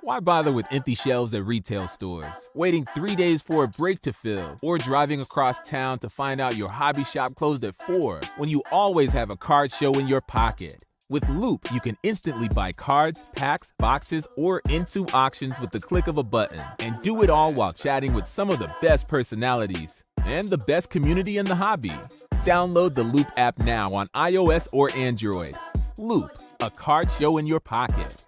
Why bother with empty shelves at retail stores, waiting 3 days for a break to fill, or driving across town to find out your hobby shop closed at 4 when you always have a card show in your pocket? With Loop, you can instantly buy cards, packs, boxes, or into auctions with the click of a button, and do it all while chatting with some of the best personalities and the best community in the hobby. Download the Loop app now on iOS or Android. Loop, a card show in your pocket.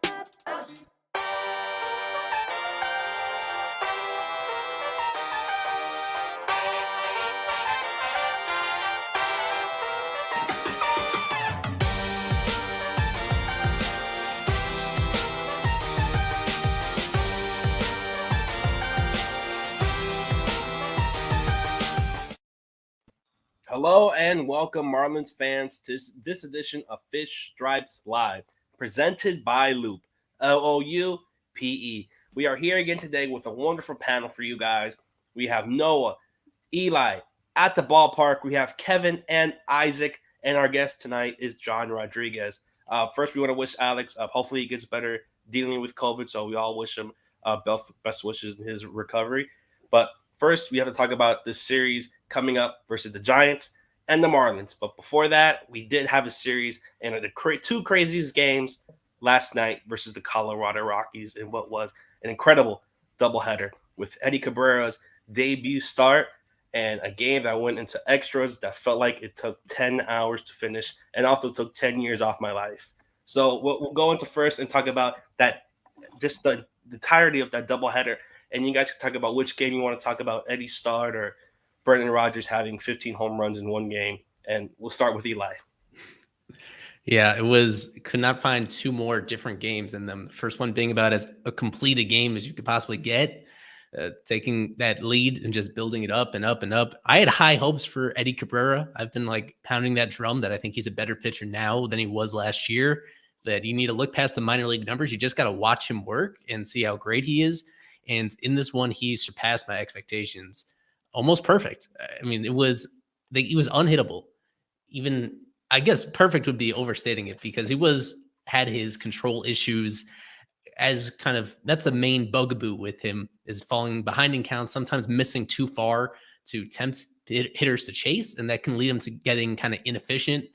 Hello and welcome, Marlins fans, to this edition of Fish Stripes Live, presented by Loop, Loupe. We are here again today with a wonderful panel for you guys. We have Noah, Eli at the ballpark. We have Kevin and Isaac, and our guest tonight is John Rodriguez. First, we want to wish Alex, hopefully he gets better dealing with COVID, so we all wish him best wishes in his recovery. But first, we have to talk about this series coming up versus the Giants and the Marlins. But before that, we did have a series and the two craziest games last night versus the Colorado Rockies in what was an incredible doubleheader with Eddie Cabrera's debut start and a game that went into extras that felt like it took 10 hours to finish and also took 10 years off my life. So we'll go into first and talk about that, just the entirety of that doubleheader. And you guys can talk about which game you want to talk about, Eddie's start or Brendan Rodgers having 15 home runs in one game. And we'll start with Eli. Yeah, could not find two more different games than them. The first one being about as a complete a game as you could possibly get, taking that lead and just building it up and up and up. I had high hopes for Eddie Cabrera. I've been pounding that drum that I think he's a better pitcher now than he was last year, that you need to look past the minor league numbers. You just got to watch him work and see how great he is. And in this one, he surpassed my expectations. Almost perfect. I mean, he was unhittable. Even, I guess perfect would be overstating it, because he had his control issues as that's the main bugaboo with him, is falling behind in counts, sometimes missing too far to tempt hitters to chase. And that can lead him to getting kind of inefficient.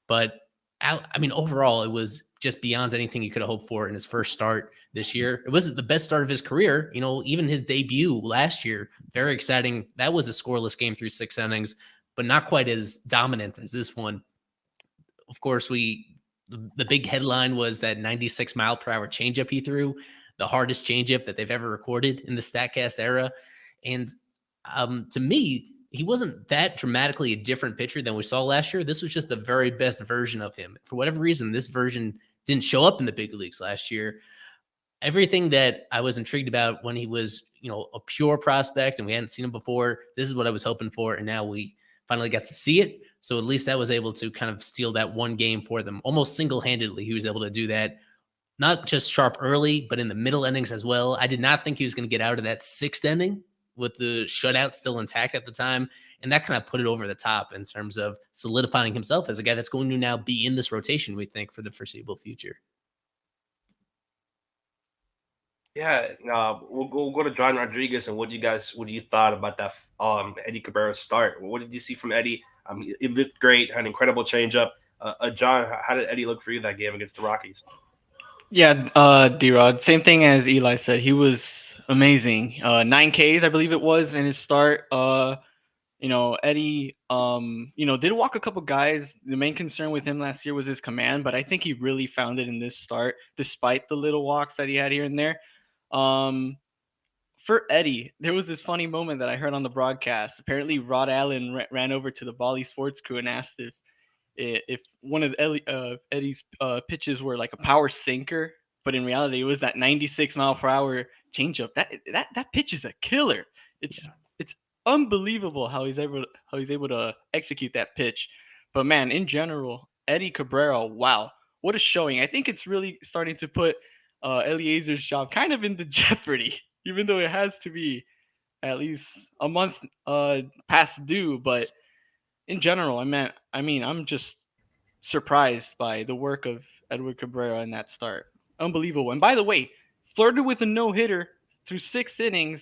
But I mean, overall, it was just beyond anything you could have hoped for in his first start this year. It wasn't the best start of his career. You know, even his debut last year, very exciting. That was a scoreless game through 6 innings, but not quite as dominant as this one. Of course, the big headline was that 96 mile per hour changeup he threw, the hardest changeup that they've ever recorded in the StatCast era. And to me, he wasn't that dramatically a different pitcher than we saw last year. This was just the very best version of him. For whatever reason, this version didn't show up in the big leagues last year. Everything that I was intrigued about when he was, a pure prospect and we hadn't seen him before, this is what I was hoping for. And now we finally got to see it. So at least I was able to kind of steal that one game for them. Almost single-handedly, he was able to do that. Not just sharp early, but in the middle innings as well. I did not think he was going to get out of that 6th inning with the shutout still intact at the time. And that kind of put it over the top in terms of solidifying himself as a guy that's going to now be in this rotation, we think, for the foreseeable future. Yeah, we'll go to John Rodriguez. And what you thought about that Eddie Cabrera start? What did you see from Eddie? I mean, it looked great, had an incredible changeup. John, how did Eddie look for you that game against the Rockies? Yeah, D-Rod, same thing as Eli said. He was amazing. 9 Ks, I believe it was, in his start. Eddie, did walk a couple guys. The main concern with him last year was his command, but I think he really found it in this start, despite the little walks that he had here and there. For Eddie, there was this funny moment that I heard on the broadcast. Apparently, Rod Allen ran over to the Bally Sports crew and asked if one of Eddie's pitches were like a power sinker, but in reality, it was that 96 mile per hour changeup. That pitch is a killer. It's unbelievable how he's able to execute that pitch. But man, in general, Eddie Cabrera, wow, what a showing! I think it's really starting to put Eliezer's job kind of into jeopardy, even though it has to be at least a month past due. But in general, I'm just surprised by the work of Edward Cabrera in that start. Unbelievable. And by the way, flirted with a no-hitter through 6 innings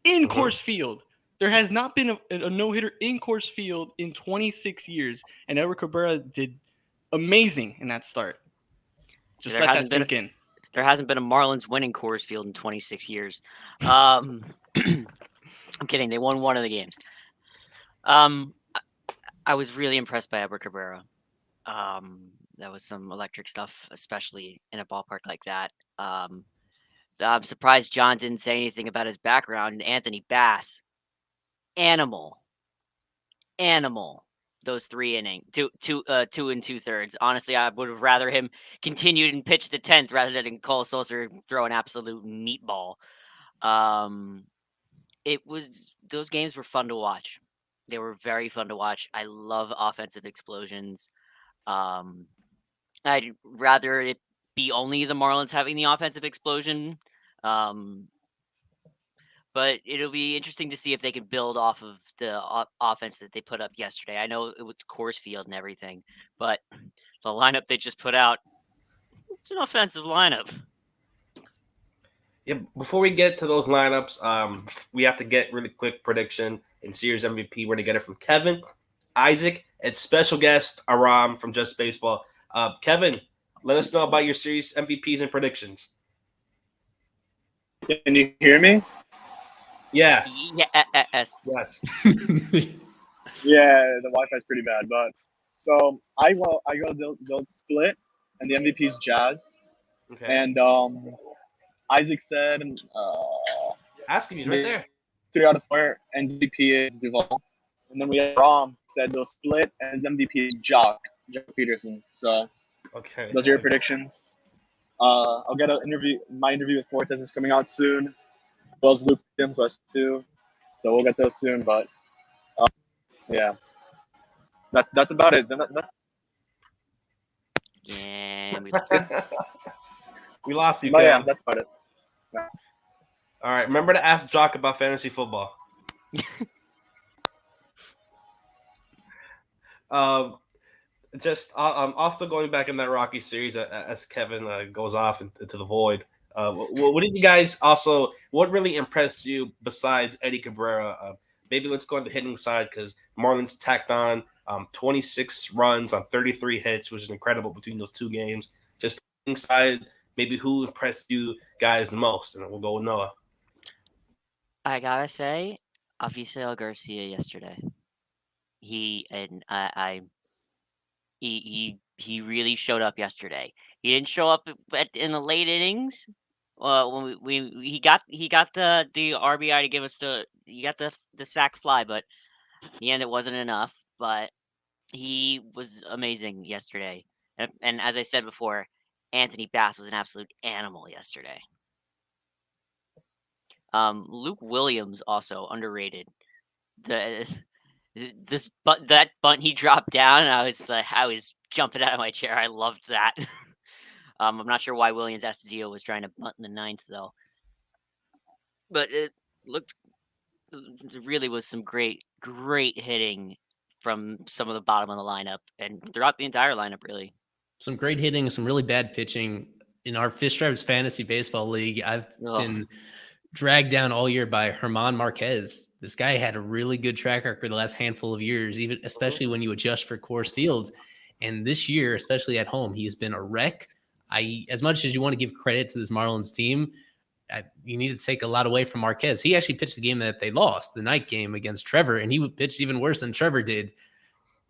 in Coors Field. There has not been a no-hitter in Coors Field in 26 years, and Edward Cabrera did amazing in that start. Just let that sink in. There hasn't been a Marlins winning Coors Field in 26 years. I'm kidding. They won one of the games. I was really impressed by Edward Cabrera. That was some electric stuff, especially in a ballpark like that. I'm surprised John didn't say anything about his background. And Anthony Bass, animal. Those 3 innings, two and 2/3. Honestly, I would have rather him continued and pitch the 10th rather than Cole Solzer throw an absolute meatball. Those games were fun to watch. They were very fun to watch. I love offensive explosions. I'd rather it be only the Marlins having the offensive explosion. But it'll be interesting to see if they can build off of the offense that they put up yesterday. I know it was Coors Field and everything, but the lineup they just put out, it's an offensive lineup. Yeah, before we get to those lineups, we have to get really quick prediction in Series MVP. We're going to get it from Kevin, Isaac, and special guest Aram from Just Baseball. Kevin, let us know about your Series MVPs and predictions. Can you hear me? Yeah. Yes. Yeah, the Wi-Fi is pretty bad, but so I go they'll split, and the MVP is Jazz, Okay. and Isaac said Asking you right there. 3 out of 4 MVP is Duvall, and then we have Rom said they'll split, and his MVP is Jock Peterson. So Okay. those are your predictions. I'll get my interview with Fortes is coming out soon. As well as Luke Williams was too, so we'll get those soon. But yeah, that's about it. Yeah, We lost you, But Kevin. yeah, that's about it. Yeah. All right. Remember to ask Jock about fantasy football. Just also going back in that Rocky series as Kevin goes off into the void. What did you guys also? What really impressed you besides Eddie Cabrera? Maybe let's go on the hitting side because Marlins tacked on 26 runs on 33 hits, which is incredible between those 2 games. Just hitting side, maybe who impressed you guys the most? And we'll go with Noah. I gotta say, Avisail Garcia yesterday. He really showed up yesterday. He didn't show up in the late innings. When he got the RBI to give us the sac fly, but in the end it wasn't enough. But he was amazing yesterday, and as I said before, Anthony Bass was an absolute animal yesterday. Luke Williams also underrated. That bunt he dropped down, I was jumping out of my chair. I loved that. I'm not sure why Williams Astudillo was trying to bunt in the 9th, though. But it really was some great hitting from some of the bottom of the lineup and throughout the entire lineup, really. Some great hitting, some really bad pitching. In our Fish Stripes Fantasy Baseball League, I've been dragged down all year by German Marquez. This guy had a really good track record the last handful of years, even especially when you adjust for Coors Field. And this year, especially at home, he has been a wreck. As much as you want to give credit to this Marlins team, you need to take a lot away from Marquez. He actually pitched the game that they lost, the night game against Trevor, and he pitched even worse than Trevor did.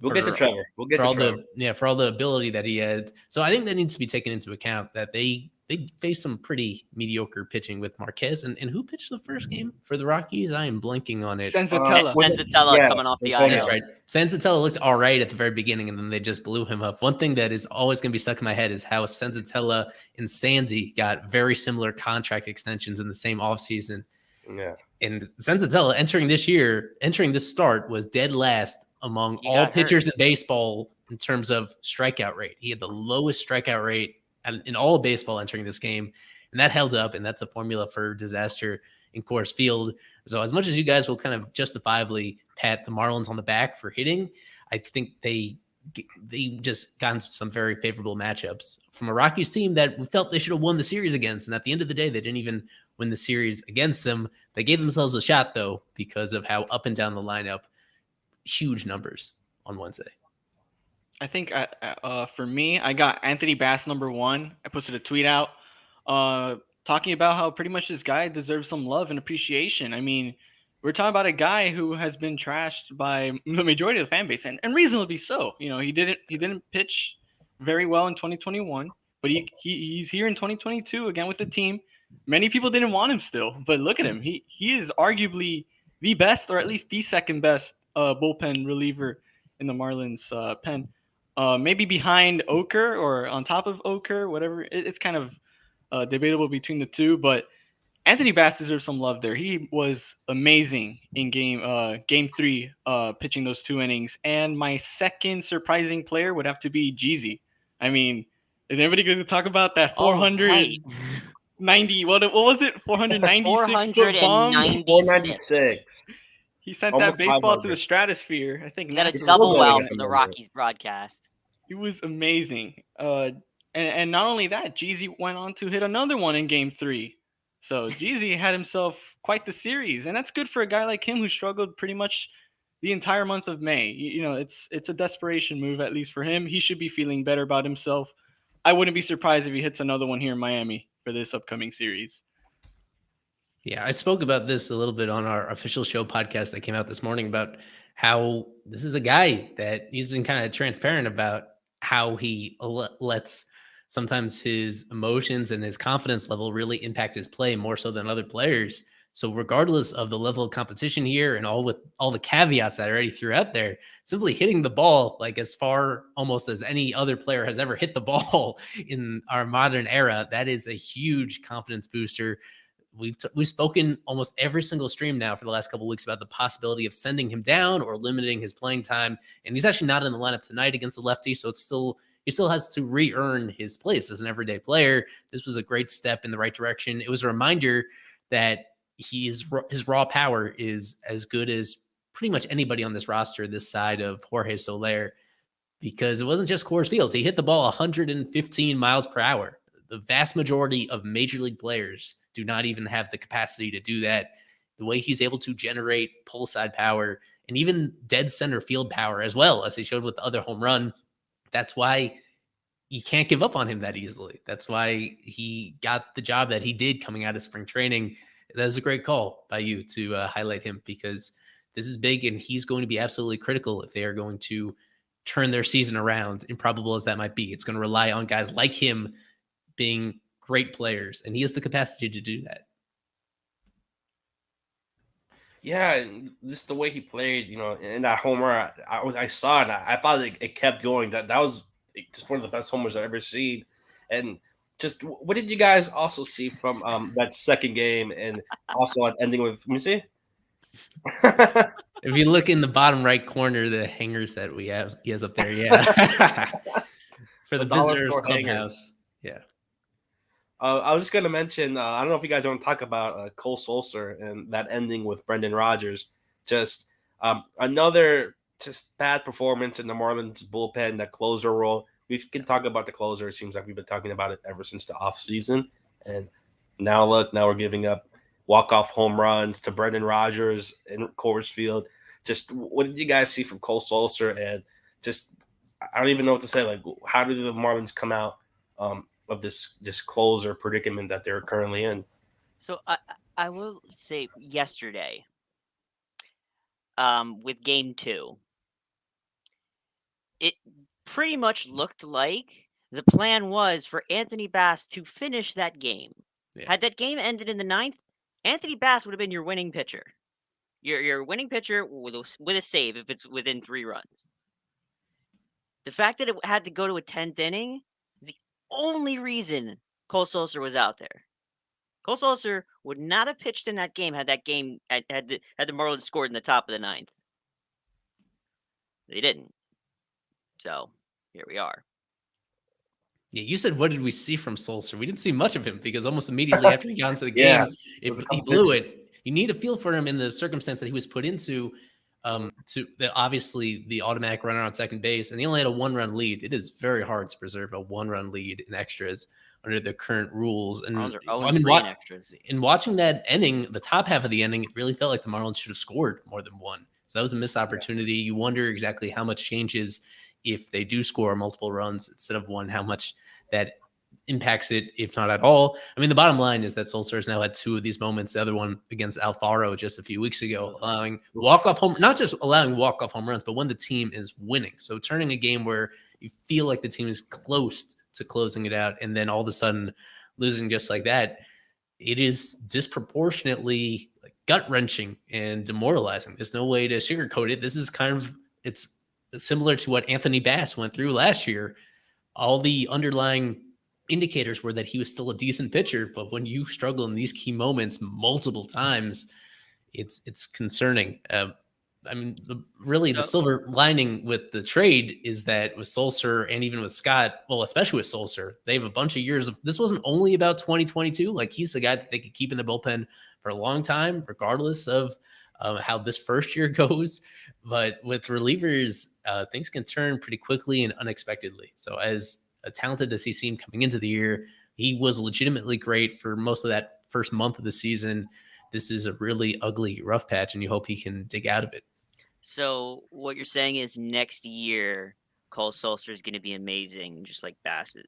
We'll get to Trevor. For all the ability that he had. So I think that needs to be taken into account that they faced some pretty mediocre pitching with Marquez. And who pitched the first game for the Rockies? I am blanking on it. Senzatella coming off the IL. That's right. Senzatella looked all right at the very beginning, and then they just blew him up. One thing that is always going to be stuck in my head is how Senzatella and Sandy got very similar contract extensions in the same offseason. Yeah. And Senzatella entering this start was dead last among all pitchers in baseball in terms of strikeout rate. He had the lowest strikeout rate in all of baseball entering this game, and that held up, and that's a formula for disaster in Coors Field. So as much as you guys will kind of justifiably pat the Marlins on the back for hitting, I think they they just gotten some very favorable matchups from a Rockies team that we felt they should have won the series against. And at the end of the day, they didn't even win the series against them. They gave themselves a shot, though, because of how up and down the lineup, huge numbers on Wednesday. I think for me, I got Anthony Bass number 1. I posted a tweet out talking about how pretty much this guy deserves some love and appreciation. I mean, we're talking about a guy who has been trashed by the majority of the fan base, and reasonably so. You know, he didn't pitch very well in 2021, but he's here in 2022 again with the team. Many people didn't want him still, but look at him. He is arguably the best, or at least the second best bullpen reliever in the Marlins pen. Maybe behind Oker or on top of Oker, whatever. It's kind of debatable between the two, but Anthony Bass deserves some love there. He was amazing in game 3, pitching those 2 innings. And my second surprising player would have to be Jeezy. I mean, is anybody going to talk about that 490? What was it? 496 foot bomb? 496. He sent Almost that baseball 500. to the stratosphere. I think You got a It's double still well going from to the get Rockies broadcast. It was amazing. And not only that, Jeezy went on to hit another one in game 3. So Jeezy had himself quite the series, and that's good for a guy like him who struggled pretty much the entire month of May. You know, it's a desperation move, at least for him. He should be feeling better about himself. I wouldn't be surprised if he hits another one here in Miami for this upcoming series. Yeah, I spoke about this a little bit on our official show podcast that came out this morning about how this is a guy that he's been kind of transparent about how he lets sometimes his emotions and his confidence level really impact his play more so than other players. So regardless of the level of competition here and all the caveats that I already threw out there, simply hitting the ball like as far almost as any other player has ever hit the ball in our modern era, that is a huge confidence booster. We've spoken almost every single stream now for the last couple of weeks about the possibility of sending him down or limiting his playing time. And he's actually not in the lineup tonight against the lefty. So he still has to re-earn his place as an everyday player. This was a great step in the right direction. It was a reminder that his raw power is as good as pretty much anybody on this roster this side of Jorge Soler, because it wasn't just Coors Field. He hit the ball 115 miles per hour. The vast majority of major league players do not even have the capacity to do that. The way he's able to generate pull side power and even dead center field power as well, as he showed with the other home run, that's why you can't give up on him that easily. That's why he got the job that he did coming out of spring training. That was a great call by you to highlight him, because this is big and he's going to be absolutely critical if they are going to turn their season around, improbable as that might be. It's going to rely on guys like him being great players, and he has the capacity to do that. Yeah, and just the way he played, you know, in that homer, I saw it. I thought it kept going. That was just one of the best homers I've ever seen. And just what did you guys also see from that second game, and also ending with? Let me see. If you look in the bottom right corner, the hangers that he has up there, yeah, for the visitors clubhouse, yeah. I was just going to mention, I don't know if you guys want to talk about Cole Solzer and that ending with Brendan Rogers. Just another just bad performance in the Marlins bullpen, that closer role. We can talk about the closer. It seems like we've been talking about it ever since the offseason. And now we're giving up walk-off home runs to Brendan Rogers in Coors Field. Just what did you guys see from Cole Solzer? And just, I don't even know what to say. Like, how did the Marlins come out of this closer predicament that they're currently in? So I will say yesterday, with game 2, it pretty much looked like the plan was for Anthony Bass to finish that game. Yeah. Had that game ended in the 9th, Anthony Bass would have been your winning pitcher. Your winning pitcher with a save if it's within 3 runs. The fact that it had to go to a 10th inning is the only reason Cole Solzer was out there. Cole Solzer would not have pitched in that game had the Marlins scored in the top of the 9th. They didn't. So here we are. Yeah, you said, what did we see from Solzer? We didn't see much of him, because almost immediately after he got into the game, he blew it. You need a feel for him in the circumstance that he was put into. obviously the automatic runner on second base, and he only had a 1-run lead. It is very hard to preserve a 1-run lead in extras under the current rules. And Marlins are I mean, 0-3 in extras. in watching that inning, the top half of the inning, it really felt like the Marlins should have scored more than one. So that was a missed opportunity. You wonder exactly how much changes if they do score multiple runs instead of one, how much that impacts it, if not at all. I mean, the bottom line is that Solzer has now had 2 of these moments. The other one against Alfaro just a few weeks ago, allowing walk-off home, not just allowing walk-off home runs, but when the team is winning. So turning a game where you feel like the team is close to closing it out, and then all of a sudden losing just like that, it is disproportionately gut-wrenching and demoralizing. There's no way to sugarcoat it. This is it's similar to what Anthony Bass went through last year. All the underlying indicators were that he was still a decent pitcher, but when you struggle in these key moments multiple times, it's concerning. I mean, the silver lining with the trade is that with Solzer and even with Scott, well, especially with Solzer, they have a bunch of years of, this wasn't only about 2022. Like, he's the guy that they could keep in the bullpen for a long time, regardless of how this first year goes. But with relievers, things can turn pretty quickly and unexpectedly. So as talented as he seemed coming into the year, he was legitimately great for most of that first month of the season. This is a really ugly, rough patch, and you hope he can dig out of it. So what you're saying is next year, Cole Solzer is going to be amazing, just like Bass is.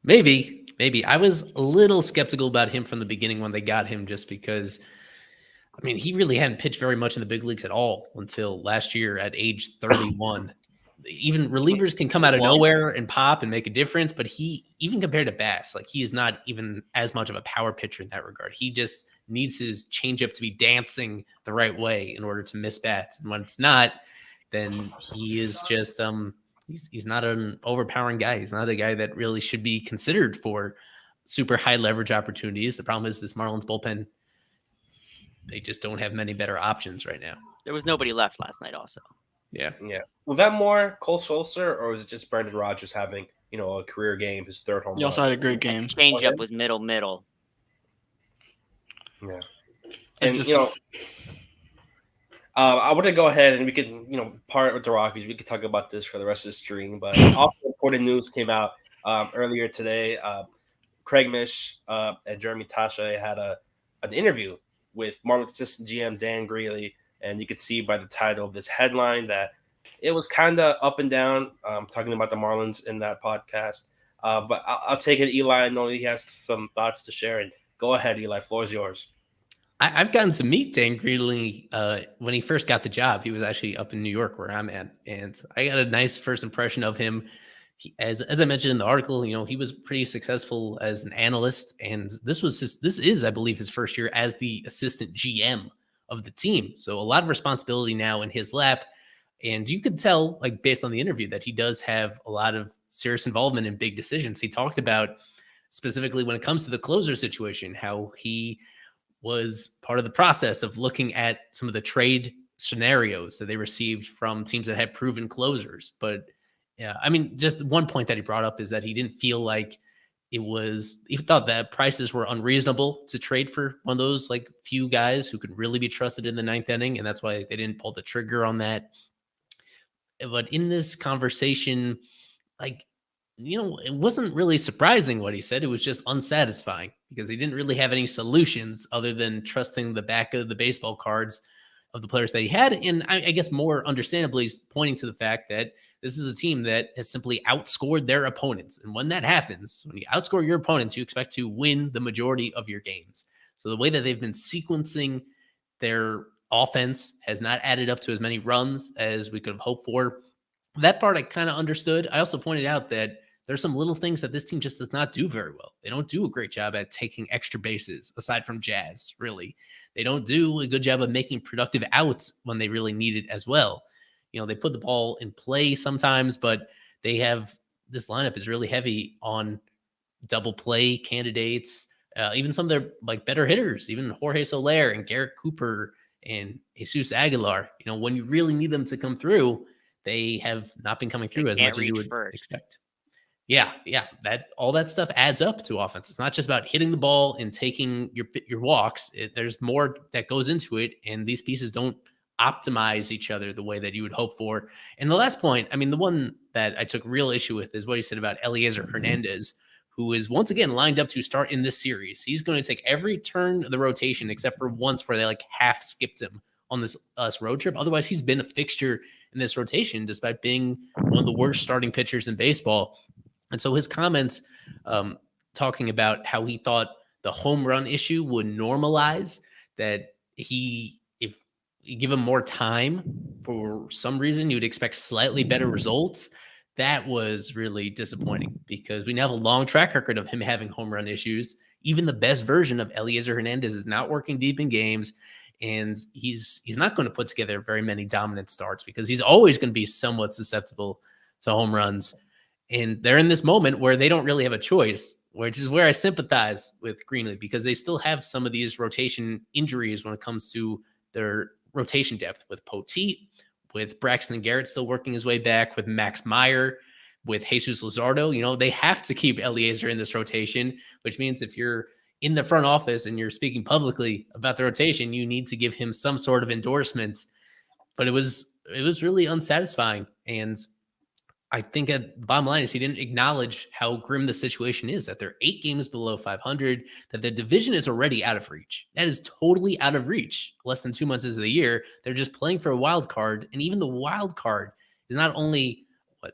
Maybe. I was a little skeptical about him from the beginning when they got him, just because, I mean, he really hadn't pitched very much in the big leagues at all until last year at age 31. Even relievers can come out of nowhere and pop and make a difference, but he, even compared to Bass, like, he is not even as much of a power pitcher in that regard. He just needs his changeup to be dancing the right way in order to miss bats. And when it's not, then he is just he's not an overpowering guy. He's not a guy that really should be considered for super high leverage opportunities. The problem is this Marlins bullpen, they just don't have many better options right now. There was nobody left last night also. Yeah. Was that more Cole Solzer, or was it just Brendan Rodgers having, a career game, his third home run? He also had a great game. Changeup was middle. Yeah. And, I want to go ahead and we could, part with the Rockies. We could talk about this for the rest of the stream. But also important news came out earlier today. Craig Mish and Jeremy Taché had an interview with Marlins assistant GM Dan Greeley. And you could see by the title of this headline that it was kind of up and down, talking about the Marlins in that podcast. But I'll take it, Eli. I know he has some thoughts to share. And go ahead, Eli. Floor is yours. I've gotten to meet Dan Greeley when he first got the job. He was actually up in New York where I'm at. And I got a nice first impression of him. As I mentioned in the article, he was pretty successful as an analyst. And this is, I believe, his first year as the assistant GM of the team. So a lot of responsibility now in his lap. And you could tell, like, based on the interview, that he does have a lot of serious involvement in big decisions. He talked about, specifically when it comes to the closer situation, how he was part of the process of looking at some of the trade scenarios that they received from teams that had proven closers. But yeah, I mean, just one point that he brought up is that he didn't feel like he thought that prices were unreasonable to trade for one of those, like, few guys who could really be trusted in the ninth inning. And that's why they didn't pull the trigger on that. But in this conversation, it wasn't really surprising what he said. It was just unsatisfying because he didn't really have any solutions other than trusting the back of the baseball cards of the players that he had. And I guess more understandably, pointing to the fact that this is a team that has simply outscored their opponents. And when that happens, when you outscore your opponents, you expect to win the majority of your games. So the way that they've been sequencing their offense has not added up to as many runs as we could have hoped for. That part I kind of understood. I also pointed out that there's some little things that this team just does not do very well. They don't do a great job at taking extra bases, aside from Jazz, really. They don't do a good job of making productive outs when they really need it as well. They put the ball in play sometimes, but this lineup is really heavy on double play candidates. Even some of their better hitters, even Jorge Soler and Garrett Cooper and Jesus Aguilar. When you really need them to come through, they have not been coming through as much as you would expect. Yeah. All that stuff adds up to offense. It's not just about hitting the ball and taking your walks. There's more that goes into it, and these pieces don't optimize each other the way that you would hope for. And the last point, I mean, the one that I took real issue with is what he said about Eliezer Hernandez, who is once again lined up to start in this series. He's going to take every turn of the rotation except for once where they like half skipped him on this road trip. Otherwise, he's been a fixture in this rotation despite being one of the worst starting pitchers in baseball. And so his comments talking about how he thought the home run issue would normalize, that if you give him more time, for some reason you'd expect slightly better results. That was really disappointing because we now have a long track record of him having home run issues. Even the best version of Eliezer Hernandez is not working deep in games, and he's not going to put together very many dominant starts because he's always going to be somewhat susceptible to home runs. And they're in this moment where they don't really have a choice, which is where I sympathize with Greenlee, because they still have some of these rotation injuries when it comes to their rotation depth, with Poteet, with Braxton Garrett still working his way back, with Max Meyer, with Jesus Luzardo. You know, they have to keep Eliezer in this rotation, which means if you're in the front office and you're speaking publicly about the rotation, you need to give him some sort of endorsement. But it was really unsatisfying. And I think at the bottom line is he didn't acknowledge how grim the situation is, that they're 8 games below 500, that the division is already out of reach. That is totally out of reach. Less than 2 months into the year, they're just playing for a wild card. And even the wild card is not only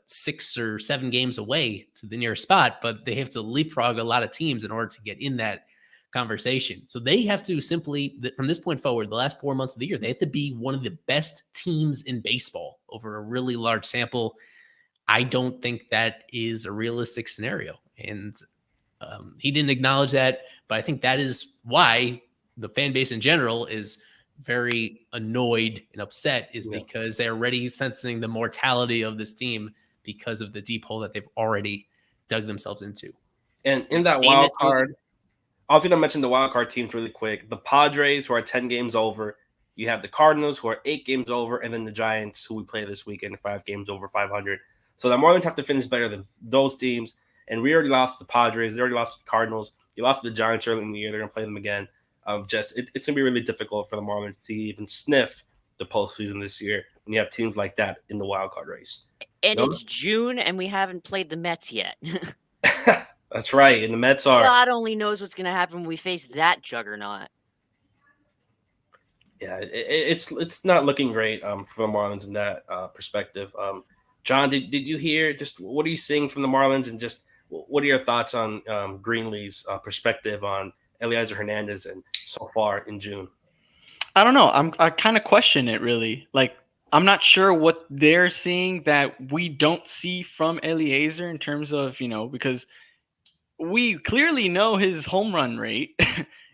6 or 7 games away to the nearest spot, but they have to leapfrog a lot of teams in order to get in that conversation. So they have to simply, from this point forward, the last 4 months of the year, they have to be one of the best teams in baseball over a really large sample. I don't think that is a realistic scenario. And he didn't acknowledge that, but I think that is why the fan base in general is very annoyed and upset, is because they're already sensing the mortality of this team because of the deep hole that they've already dug themselves into. And in that wild card, I was going to mention the wild card teams really quick. The Padres, who are 10 games over. You have the Cardinals, who are 8 games over, and then the Giants, who we play this weekend, 5 games over 500. So the Marlins have to finish better than those teams. And we already lost to the Padres. They already lost to the Cardinals. You lost to the Giants early in the year. They're going to play them again. It's going to be really difficult for the Marlins to even sniff the postseason this year when you have teams like that in the wild card race. And it's June, and we haven't played the Mets yet. That's right. And the Mets are. God only knows what's going to happen when we face that juggernaut. Yeah, it's not looking great for the Marlins in that perspective. John, did you hear, just what are you seeing from the Marlins, and just what are your thoughts on Greenlee's perspective on Eliezer Hernandez and so far in June? I don't know. I kind of question it, really. Like, I'm not sure what they're seeing that we don't see from Eliezer in terms of, because we clearly know his home run rate.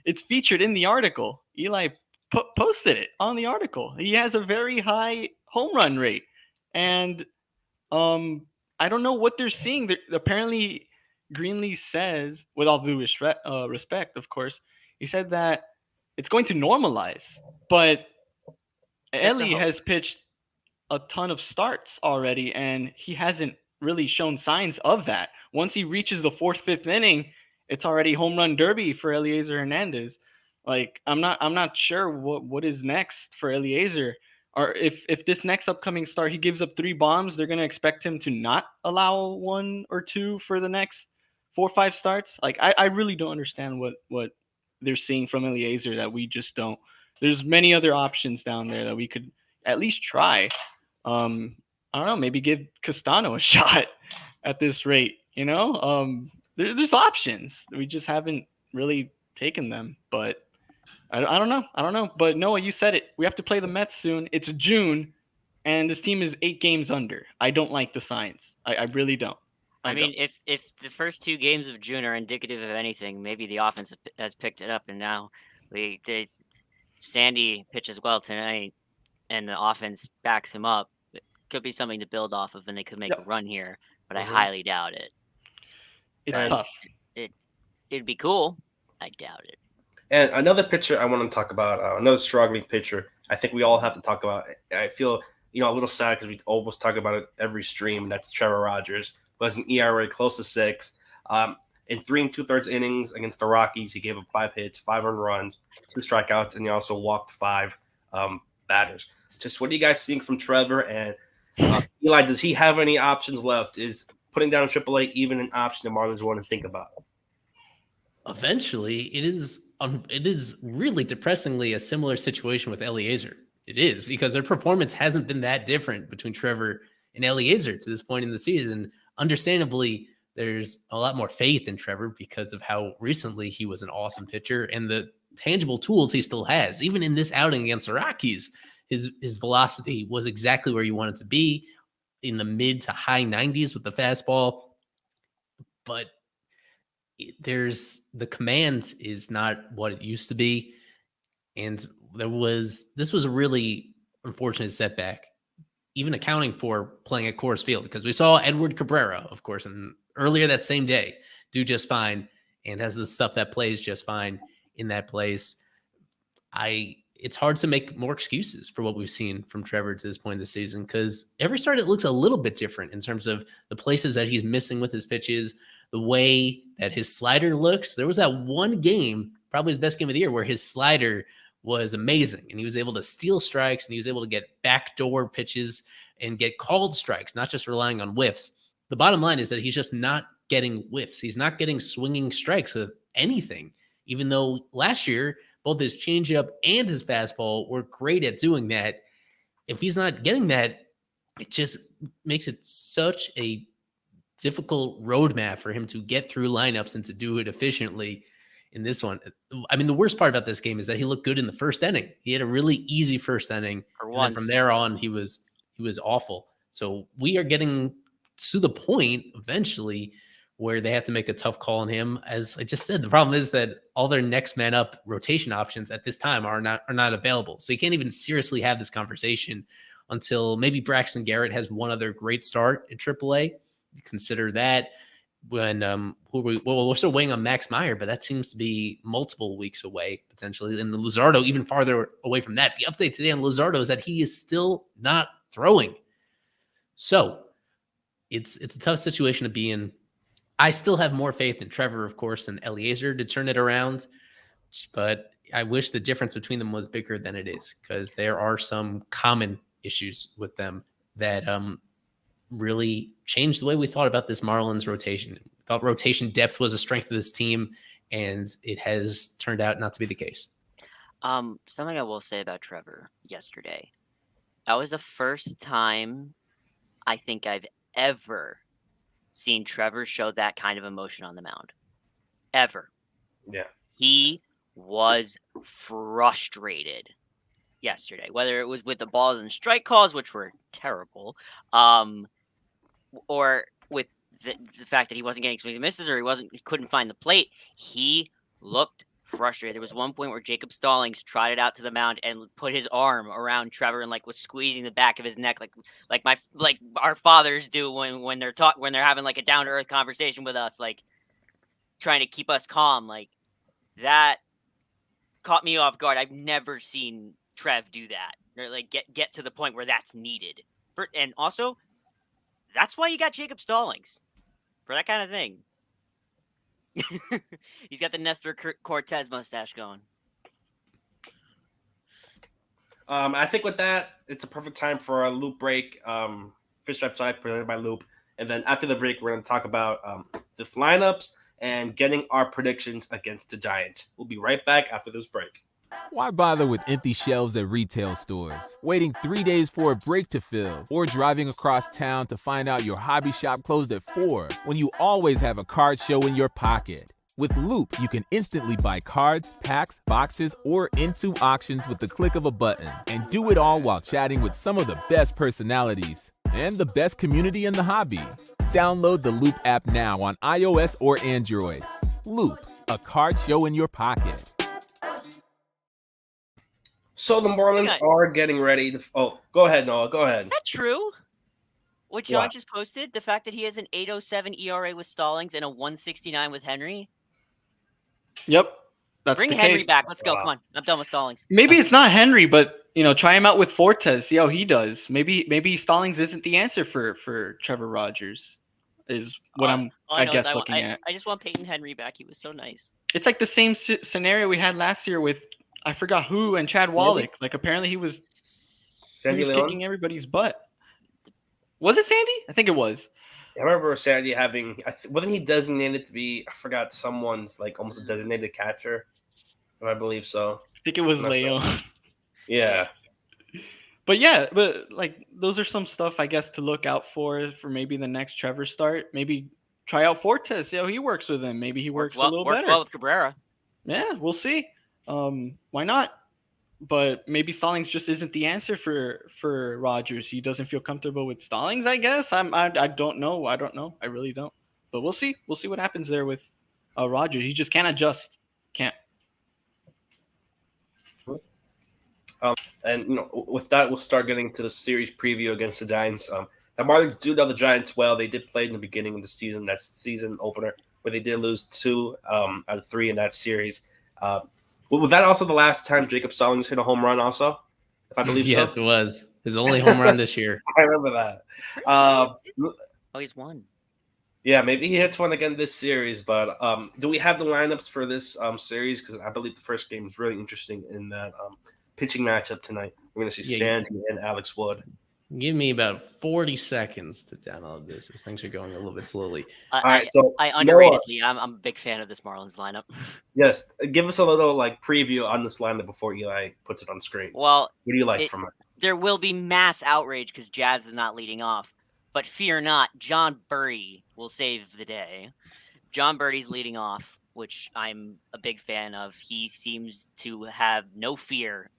It's featured in the article. Eli posted it on the article. He has a very high home run rate. And I don't know what they're seeing. Apparently, Greenlee says, with all due respect, of course, he said that it's going to normalize. But Ellie has pitched a ton of starts already, and he hasn't really shown signs of that. Once he reaches the 4th, 5th inning, it's already home run derby for Eliezer Hernandez. Like, I'm not sure what is next for Eliezer. Or if this next upcoming start he gives up 3 bombs, they're gonna expect him to not allow 1 or 2 for the next 4 or 5 starts. Like, I really don't understand what they're seeing from Eliezer that we just don't. There's many other options down there that we could at least try. I don't know, maybe give Castano a shot at this rate. There's options. We just haven't really taken them, but. I don't know. But Noah, you said it. We have to play the Mets soon. It's June, and this team is 8 games under. I don't like the signs. I really don't. I mean, if the first 2 games of June are indicative of anything, maybe the offense has picked it up, and now Sandy pitches well tonight, and the offense backs him up. It could be something to build off of, and they could make a run here, but I highly doubt it. It's tough. It'd be cool. I doubt it. And another pitcher I want to talk about, another struggling pitcher, I think we all have to talk about. I feel, a little sad because we almost talk about it every stream, and that's Trevor Rogers, who has an ERA close to 6. In 3 2/3 innings against the Rockies, he gave up 5 hits, 5 earned runs, 2 strikeouts, and he also walked 5 batters. Just what are you guys seeing from Trevor? And Eli, does he have any options left? Is putting down AAA even an option the Marlins want to think about? Eventually, it is really depressingly a similar situation with Eliezer. It is, because their performance hasn't been that different between Trevor and Eliezer to this point in the season. Understandably, there's a lot more faith in Trevor because of how recently he was an awesome pitcher and the tangible tools he still has. Even in this outing against the Rockies, his velocity was exactly where you want it to be, in the mid to high 90s with the fastball. But the command is not what it used to be. And this was a really unfortunate setback, even accounting for playing at Coors Field, because we saw Edward Cabrera, of course, and earlier that same day do just fine and has the stuff that plays just fine in that place. It's hard to make more excuses for what we've seen from Trevor to this point in the season, because every start it looks a little bit different in terms of the places that he's missing with his pitches, the way that his slider looks. There was that one game, probably his best game of the year, where his slider was amazing and he was able to steal strikes and he was able to get backdoor pitches and get called strikes, not just relying on whiffs. The bottom line is that he's just not getting whiffs. He's not getting swinging strikes with anything, even though last year both his changeup and his fastball were great at doing that. If he's not getting that, it just makes it such a difficult roadmap for him to get through lineups and to do it efficiently in this one. I mean, the worst part about this game is that he looked good in the first inning. He had a really easy first inning. And then from there on, he was awful. So we are getting to the point eventually where they have to make a tough call on him. As I just said, the problem is that all their next man up rotation options at this time are not available. So you can't even seriously have this conversation until maybe Braxton Garrett has one other great start at AAA. You consider that. When we're still waiting on Max Meyer, but that seems to be multiple weeks away potentially. And Luzardo even farther away from that. The update today on Luzardo is that he is still not throwing. So it's a tough situation to be in. I still have more faith in Trevor, of course, than Eliezer to turn it around, but I wish the difference between them was bigger than it is, because there are some common issues with them that really changed the way we thought about this Marlins rotation. We thought rotation depth was a strength of this team, and it has turned out not to be the case. Something I will say about Trevor yesterday. That was the first time I think I've ever seen Trevor show that kind of emotion on the mound. Ever. Yeah. He was frustrated yesterday, whether it was with the balls and strike calls, which were terrible, or with the fact that he wasn't getting swings and misses, or he couldn't find the plate. He looked frustrated. There was one point where Jacob Stallings trotted out to the mound and put his arm around Trevor and was squeezing the back of his neck, like our fathers do when they're having a down to earth conversation with us, trying to keep us calm. That caught me off guard. I've never seen Trev do that, or get to the point where that's needed. And also, that's why you got Jacob Stallings for that kind of thing. He's got the Nestor Cortez mustache going. I think with that, it's a perfect time for a Loop break. Fish Stripe Side presented by Loop. And then after the break, we're going to talk about the lineups and getting our predictions against the Giants. We'll be right back after this break. Why bother with empty shelves at retail stores, waiting 3 days for a break to fill, or driving across town to find out your hobby shop closed at 4 when you always have a card show in your pocket? With Loop, you can instantly buy cards, packs, boxes, or into auctions with the click of a button, and do it all while chatting with some of the best personalities and the best community in the hobby. Download the Loop app now on iOS or Android. Loop, a card show in your pocket. So the Marlins are getting ready to. Oh, go ahead, Noah. Go ahead. Is that true? What John just posted? The fact that he has an 8.07 ERA with Stallings and a 1.69 with Henry? Yep. Bring Henry back. Let's go. Come on. I'm done with Stallings. Maybe it's not Henry, but try him out with Fortes. See how he does. Maybe Stallings isn't the answer for Trevor Rogers. Is what I guess looking at. I just want Peyton Henry back. He was so nice. It's like the same scenario we had last year with I forgot who and Chad Wallach. Apparently he was Sandy was Leon? kicking everybody's butt. Was it Sandy? I think it was. I remember Sandy having. Wasn't he designated to be? I forgot someone's like almost a designated catcher. I believe so. I think it was I'm not sure. Leon. Yeah. But yeah, but like those are some stuff I guess to look out for maybe the next Trevor start. Maybe try out Fortes, see how he works with him. Maybe he works a little worked better. well with Cabrera. Yeah, we'll see. Why not? But maybe Stallings just isn't the answer for Rogers. He doesn't feel comfortable with Stallings, I guess. I don't know. I don't know. I really don't. But we'll see. We'll see what happens there with Rogers. He just can't adjust. Can't. And with that, we'll start getting to the series preview against the Giants. The Marlins do know the Giants well. They did play in the beginning of the season. That's the season opener, where they did lose 2 out of 3 in that series. Was that also the last time Jacob Stallings hit a home run? Also, if I believe Yes, so. it was his only home run this year. I remember that. He's won. Yeah, maybe he hits one again this series. But do we have the lineups for this series? Because I believe the first game is really interesting in that pitching matchup tonight. We're going to see Sandy and Alex Wood. Give me about 40 seconds to download this as things are going a little bit slowly. All right, so I underratedly, I'm a big fan of this Marlins lineup. Yes, give us a little preview on this lineup before Eli puts it on screen. Well, what do you like from it? There will be mass outrage because Jazz is not leading off, but fear not, John Birdie will save the day. John Birdie's leading off, which I'm a big fan of. He seems to have no fear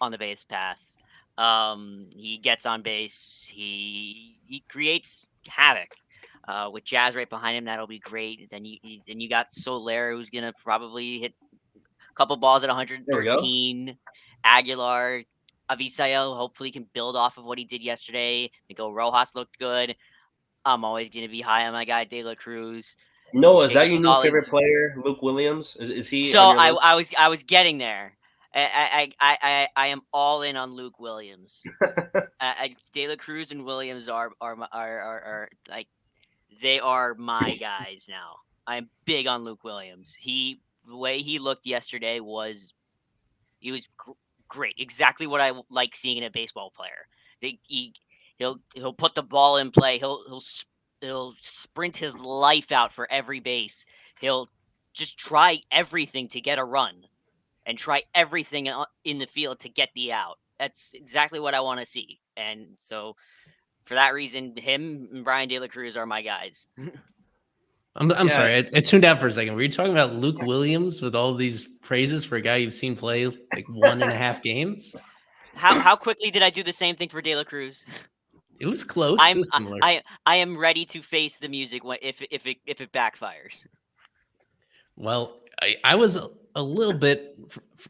on the base paths. He gets on base. He creates havoc. With Jazz right behind him, that'll be great. Then you got Solzer, who's gonna probably hit a couple balls at 113. Aguilar, Avisail hopefully can build off of what he did yesterday. Miguel Rojas looked good. I'm always gonna be high on my guy De La Cruz. No, is that your new favorite player, Luke Williams? Is he? So I was getting there. I am all in on Luke Williams. De La Cruz and Williams are like, they are my guys now. I'm big on Luke Williams. The way he looked yesterday was great. Exactly what I like seeing in a baseball player. He'll put the ball in play. He'll sprint his life out for every base. He'll just try everything to get a run. And try everything in the field to get the out. That's exactly what I want to see. And so, for that reason, him and Brian De La Cruz are my guys. I'm sorry, I tuned out for a second. Were you talking about Luke Williams with all these praises for a guy you've seen play like 1.5 games? How quickly did I do the same thing for De La Cruz? It was close. I am ready to face the music if it backfires. Well, I was a little bit,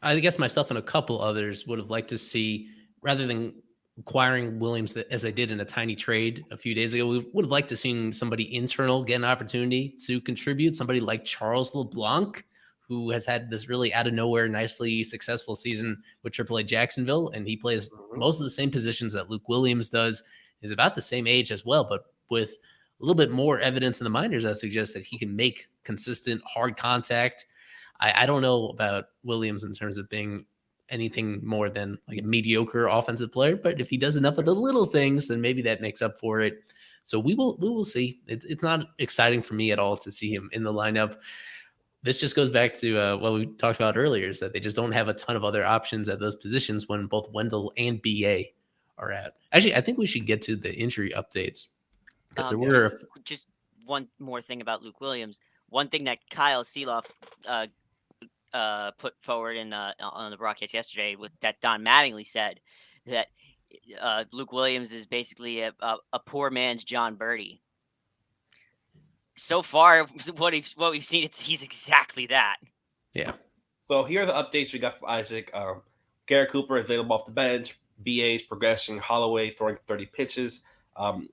I guess myself and a couple others would have liked to see, rather than acquiring Williams as they did in a tiny trade a few days ago, we would have liked to see somebody internal get an opportunity to contribute. Somebody like Charles LeBlanc, who has had this really out of nowhere, nicely successful season with AAA Jacksonville. And he plays most of the same positions that Luke Williams does, is about the same age as well, but with a little bit more evidence in the minors that suggests that he can make consistent hard contact. I don't know about Williams in terms of being anything more than like a mediocre offensive player, but if he does enough of the little things, then maybe that makes up for it. So we will see. It's not exciting for me at all to see him in the lineup. This just goes back to what we talked about earlier, is that they just don't have a ton of other options at those positions when both Wendell and BA are out. Actually, I think we should get to the injury updates. Just one more thing about Luke Williams. One thing that Kyle Seeloff put forward on the broadcast yesterday, that Don Mattingly said, that Luke Williams is basically a poor man's John Birdie. So far, what we've seen, he's exactly that. Yeah. So here are the updates we got from Isaac. Garrett Cooper available off the bench. BA is progressing. Holloway throwing 30 pitches.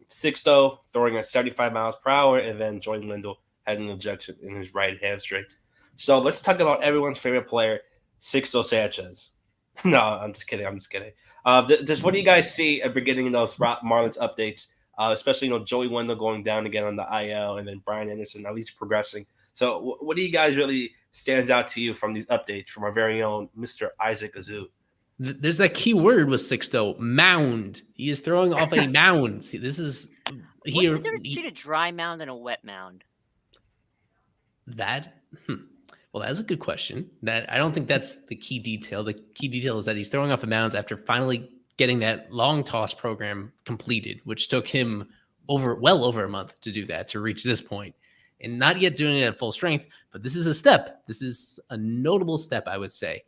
Sixto throwing at 75 miles per hour, and then Jordan Lindell had an injection in his right hamstring. So let's talk about everyone's favorite player, Sixto Sanchez. No, I'm just kidding. Just what do you guys see at beginning of those Marlins updates, especially Joey Wendell going down again on the IL, and then Brian Anderson at least progressing. So what do you guys really stands out to you from these updates from our very own Mr. Isaac Azu? There's that key word with Sixto, mound. He is throwing off a mound. See, this is What's the difference between a dry mound and a wet mound? That. Well, that's a good question. That I don't think that's the key detail. The key detail is that he's throwing off a mound after finally getting that long toss program completed, which took him well over a month to do that, to reach this point, and not yet doing it at full strength. But this is a step. This is a notable step, I would say,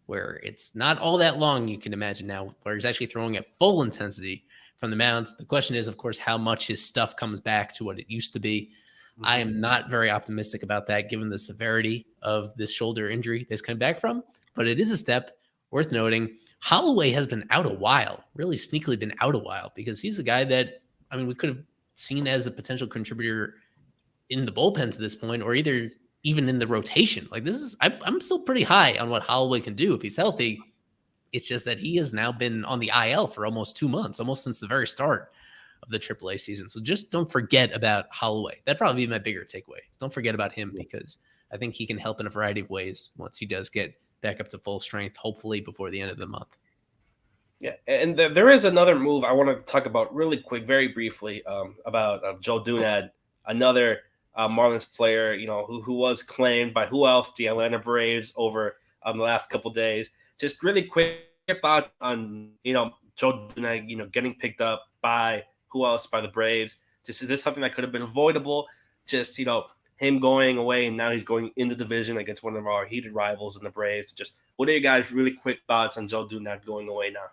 where it's not all that long, you can imagine now, where he's actually throwing at full intensity from the mound. The question is, of course, how much his stuff comes back to what it used to be. I am not very optimistic about that, given the severity of this shoulder injury that's come back from, but it is a step worth noting. Holloway has been out a while, really sneakily been out a while, because he's a guy that, I mean, we could have seen as a potential contributor in the bullpen to this point, or even in the rotation. Like this is, I'm still pretty high on what Holloway can do if he's healthy. It's just that he has now been on the IL for almost 2 months, almost since the very start of the AAA season. So just don't forget about Holloway. That'd probably be my bigger takeaway. Don't forget about him, because I think he can help in a variety of ways once he does get back up to full strength, hopefully before the end of the month. Yeah, and there is another move I want to talk about really quick, very briefly, about Joe Dunad, another Marlins player, who was claimed by who else? The Atlanta Braves over the last couple of days. Just really quick thoughts on Joe Dunad, getting picked up by who else? By the Braves. Just, is this something that could have been avoidable? Just him going away, and now he's going in the division against one of our heated rivals in the Braves. Just what are you guys' really quick thoughts on Joe Dunad going away now?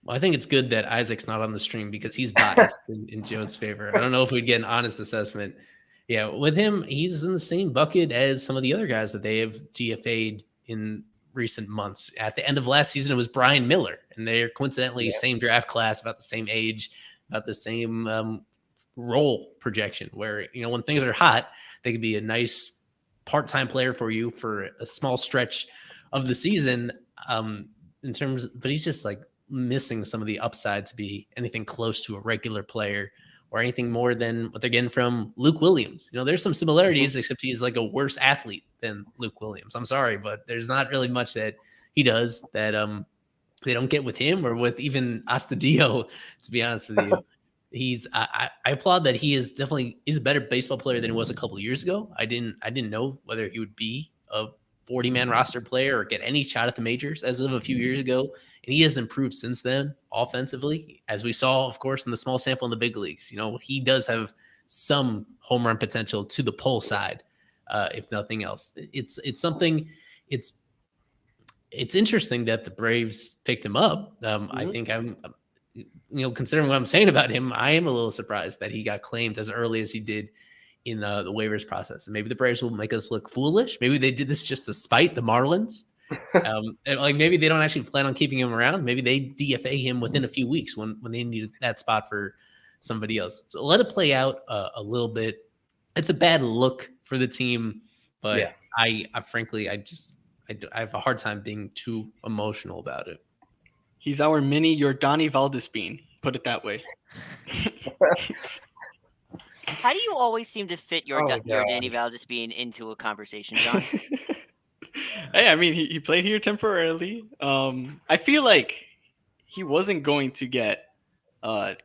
Well, I think it's good that Isaac's not on the stream, because he's biased in Joe's favor. I don't know if we'd get an honest assessment. Yeah, with him, he's in the same bucket as some of the other guys that they have DFA'd in recent months. At the end of last season, it was Brian Miller, and they're coincidentally same draft class, about the same age, about the same role projection, where, when things are hot, they could be a nice part-time player for you for a small stretch of the season. But he's just like missing some of the upside to be anything close to a regular player or anything more than what they're getting from Luke Williams. There's some similarities, except he's like a worse athlete than Luke Williams. I'm sorry, but there's not really much that he does that they don't get with him, or with even Astudillo, to be honest with you. I applaud that he is a better baseball player than he was a couple of years ago. I didn't know whether he would be a 40-man roster player or get any shot at the majors as of a few years ago. And he has improved since then offensively, as we saw, of course, in the small sample in the big leagues. He does have some home run potential to the pull side, if nothing else. It's something. It's interesting that the Braves picked him up. I think I'm, considering what I'm saying about him, I am a little surprised that he got claimed as early as he did in the waivers process. And maybe the Braves will make us look foolish. Maybe they did this just to spite the Marlins. Maybe they don't actually plan on keeping him around. Maybe they DFA him within a few weeks when they need that spot for somebody else. So let it play out a little bit. It's a bad look for the team, but yeah. I frankly, I have a hard time being too emotional about it. He's our mini Yordani Valdespin, put it that way. How do you always seem to fit your Danny Valdespin into a conversation, John? Hey, I mean, he played here temporarily. I feel like he wasn't going to get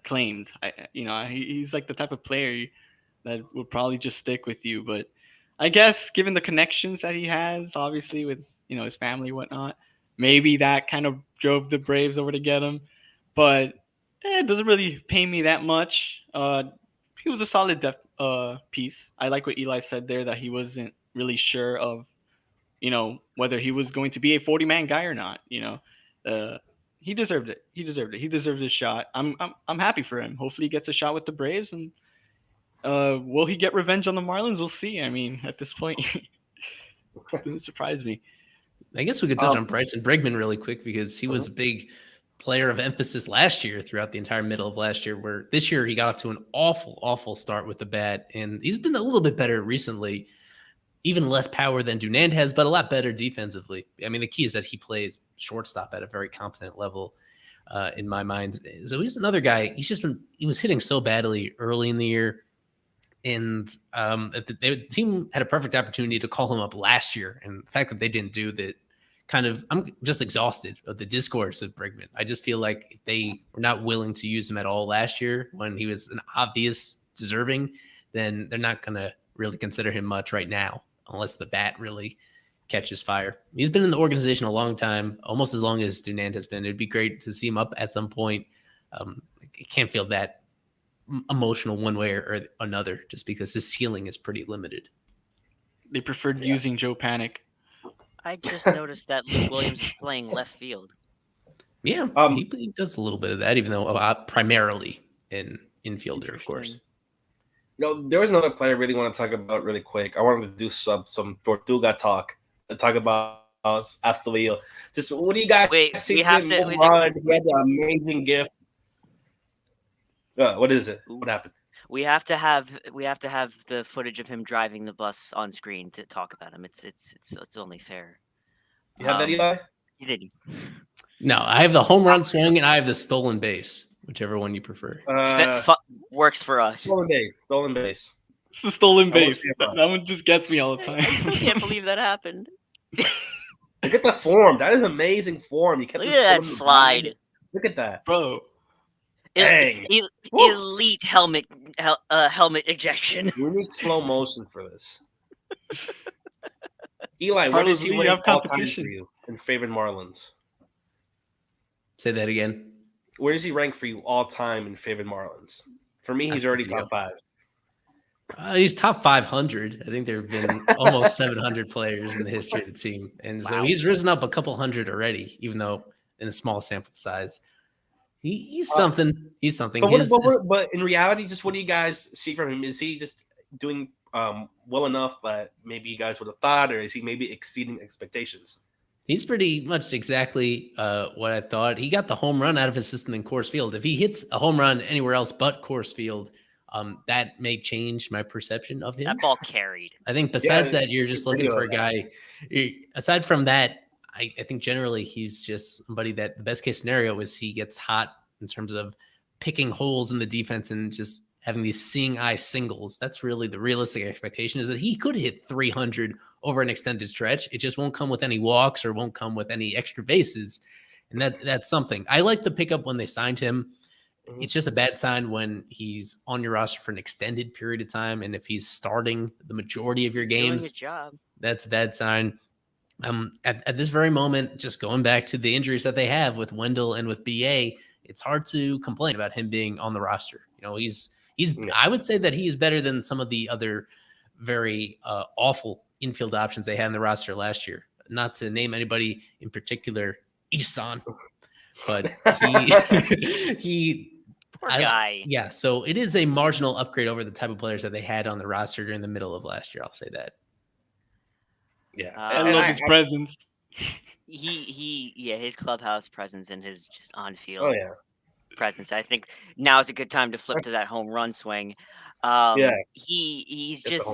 claimed. He's like the type of player that would probably just stick with you. But I guess given the connections that he has, obviously with his family and whatnot, maybe that kind of drove the Braves over to get him. But it doesn't really pay me that much. He was a solid piece. I like what Eli said there, that he wasn't really sure of whether he was going to be a 40-man guy or not. He deserved it. He deserved his shot. I'm happy for him. Hopefully he gets a shot with the Braves, and will he get revenge on the Marlins? We'll see. I mean, at this point, it doesn't surprise me. I guess we could touch on Bryson Bregman really quick, because he was a big player of emphasis last year, throughout the entire middle of last year, where this year he got off to an awful start with the bat, and he's been a little bit better recently. Even less power than Dunand has, but a lot better defensively. I mean, the key is that he plays shortstop at a very competent level, in my mind. So he's another guy. He was hitting so badly early in the year. And the team had a perfect opportunity to call him up last year. And the fact that they didn't do that I'm just exhausted of the discourse of Bregman. I just feel like if they were not willing to use him at all last year when he was an obvious deserving, then they're not going to really consider him much right now, unless the bat really catches fire. He's been in the organization a long time, almost as long as Dunant has been. It'd be great to see him up at some point. I can't feel that emotional one way or another, just because his ceiling is pretty limited. They preferred using Joe Panic. I just noticed that Luke Williams is playing left field. Yeah, he does a little bit of that, even though primarily in infielder, of course. There was another player I really want to talk about really quick. I wanted to do some Tortuga talk to talk about Astudillo. Just what do you guys see? He had the amazing gift. What is it? What happened? We have to have the footage of him driving the bus on screen to talk about him. It's only fair. You have that, Eli? You didn't. No, I have the home run swing and I have the stolen base, whichever one you prefer. Works for us. Stolen base. It's the stolen base. That one just gets me all the time. I still can't believe that happened. Look at the form. That is amazing form. You kept Look at that slide. Look at that, bro. Dang. Elite helmet ejection. We need slow motion for this. Eli, what Carlos, is he we winning have all time competition. for you in favorite Marlins? Say that again. Where does he rank for you all time in favorite Marlins? For me, he's already top 5. He's top 500. I think there have been almost 700 players in the history of the team. And so he's risen up a couple hundred already, even though in a small sample size. He's something. He's something. But in reality, just what do you guys see from him? Is he just doing well enough that maybe you guys would have thought, or is he maybe exceeding expectations? He's pretty much exactly what I thought. He got the home run out of his system in Coors Field. If he hits a home run anywhere else but Coors Field, that may change my perception of him. That ball carried. I think besides that, you're just looking for a guy. Aside from that, I think generally he's just somebody that the best case scenario is he gets hot in terms of picking holes in the defense and just having these seeing eye singles. That's really the realistic expectation, is that he could hit 300 over an extended stretch. It just won't come with any walks or won't come with any extra bases. And that's something. I like the pickup when they signed him. It's just a bad sign when he's on your roster for an extended period of time. And if he's starting the majority of your games, doing a job. That's a bad sign. At this very moment, just going back to the injuries that they have with Wendell and with BA, it's hard to complain about him being on the roster. He's I would say that he is better than some of the other very awful infield options they had in the roster last year. Not to name anybody in particular, Isan, but he poor guy. Yeah, so it is a marginal upgrade over the type of players that they had on the roster during the middle of last year. I'll say that. Yeah, I love his presence. His clubhouse presence and his just on field. Oh yeah. Presence. I think now is a good time to flip to that home run swing. He's just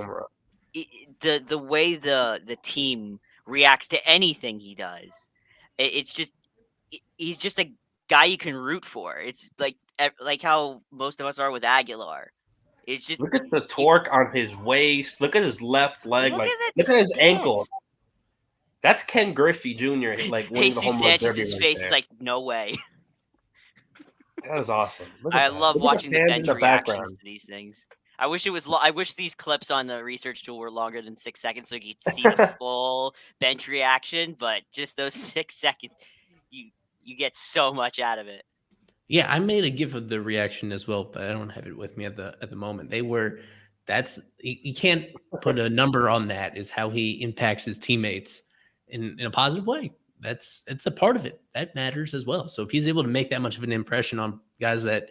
the way the team reacts to anything he does. It's just he's just a guy you can root for. It's like how most of us are with Aguilar. It's just look at the torque on his waist. Look at his left leg. Look at his ankle. That's Ken Griffey Jr. Like Jesus Sanchez's face is like, no way. That is awesome. I love watching the bench reactions to these things. I wish it was. I wish these clips on the research tool were longer than 6 seconds, so you could see the full bench reaction. But just those 6 seconds, you get so much out of it. Yeah, I made a GIF of the reaction as well, but I don't have it with me at the moment. You can't put a number on that. Is how he impacts his teammates in a positive way. It's a part of it that matters as well. So if he's able to make that much of an impression on guys that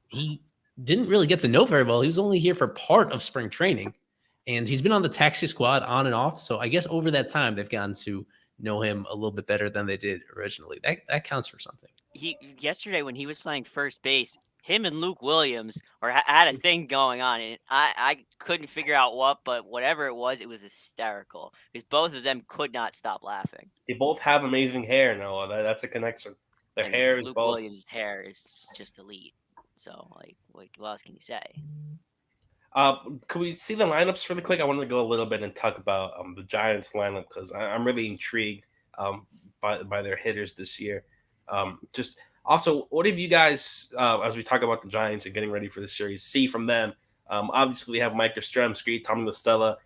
he didn't really get to know very well, he was only here for part of spring training, and he's been on the taxi squad on and off. So I guess over that time they've gotten to know him a little bit better than they did originally. That counts for something. Yesterday when he was playing first base, him and Luke Williams had a thing going on, and I couldn't figure out what, but whatever it was hysterical because both of them could not stop laughing. They both have amazing hair, Noah. That's a connection. Their hair is Luke both. Williams' hair is just elite. So, what else can you say? Could we see the lineups really quick? I wanted to go a little bit and talk about the Giants lineup because I'm really intrigued. by their hitters this year. Just also, what have you guys, as we talk about the Giants and getting ready for the series, see from them? Obviously, we have Mike Yastrzemski, Tommy LaStella,